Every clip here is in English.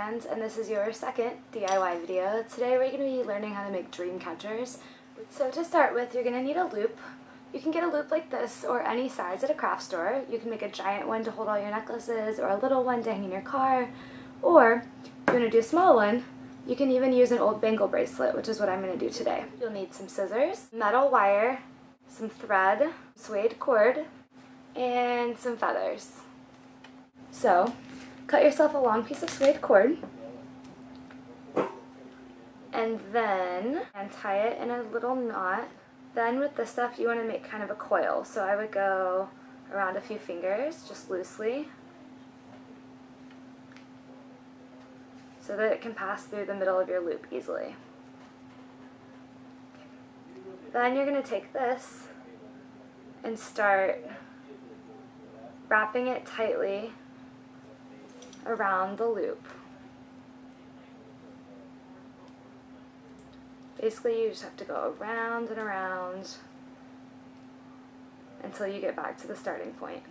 Hands, and this is your second DIY video. Today we're going to be learning how to make dream catchers. So to start with, you're going to need a loop. You can get a loop like this or any size at a craft store. You can make a giant one to hold all your necklaces or a little one to hang in your car. Or if you want to do a small one, you can even use an old bangle bracelet, which is what I'm going to do today. You'll need some scissors, metal wire, some thread, suede cord, and some feathers. So, cut yourself a long piece of suede cord and then tie it in a little knot. Then with this stuff you want to make kind of a coil, so I would go around a few fingers, just loosely, so that it can pass through the middle of your loop easily. Then you're going to take this and start wrapping it tightly around the loop. Basically, you just have to go around and around until you get back to the starting point.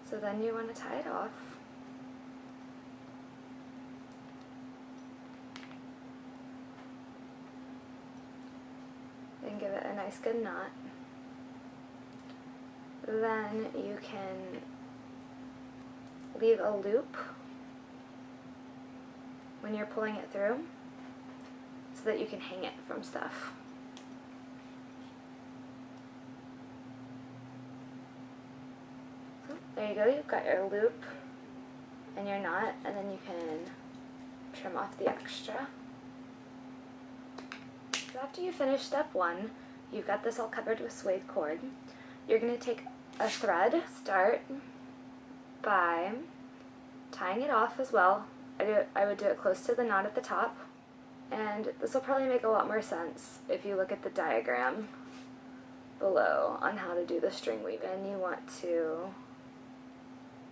So then you want to tie it off. And give it a nice good knot. Then you can leave a loop when you're pulling it through so that you can hang it from stuff. So there you go, you've got your loop and your knot, and then you can trim off the extra. So after you finish step one, you've got this all covered with suede cord. You're going to take a thread, start by tying it off as well. I would do it close to the knot at the top, and this will probably make a lot more sense if you look at the diagram below on how to do the string weave-in. You want to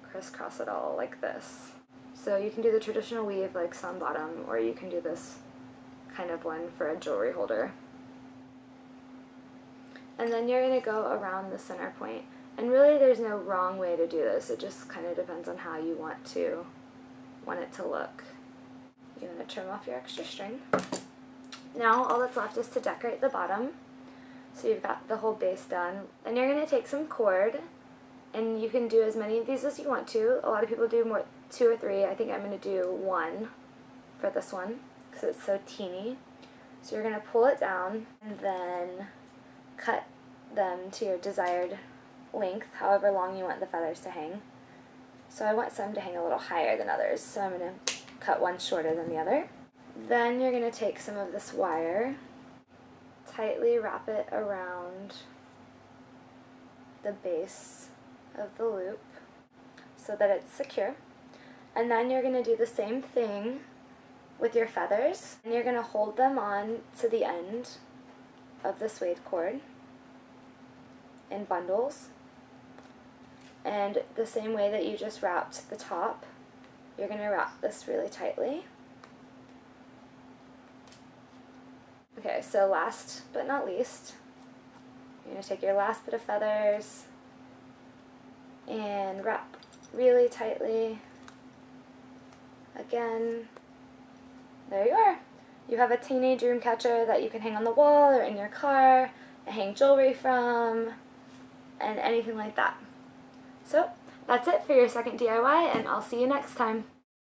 crisscross it all like this. So you can do the traditional weave like sun bottom, or you can do this kind of one for a jewelry holder. And then you're going to go around the center point. And really there's no wrong way to do this, it just kind of depends on how you want it to look. You're going to trim off your extra string. Now all that's left is to decorate the bottom. So you've got the whole base done. And you're going to take some cord, and you can do as many of these as you want to. A lot of people do 2 or 3. I think I'm going to do 1 for this one because it's so teeny. So you're going to pull it down and then cut them to your desired length, however long you want the feathers to hang. So I want some to hang a little higher than others, so I'm going to cut one shorter than the other. Then you're going to take some of this wire, tightly wrap it around the base of the loop so that it's secure. And then you're going to do the same thing with your feathers, and you're going to hold them on to the end of the suede cord in bundles. And the same way that you just wrapped the top, you're going to wrap this really tightly. Okay, so last but not least, you're going to take your last bit of feathers and wrap really tightly. Again, there you are. You have a teeny dream catcher that you can hang on the wall or in your car and hang jewelry from and anything like that. So that's it for your second DIY, and I'll see you next time.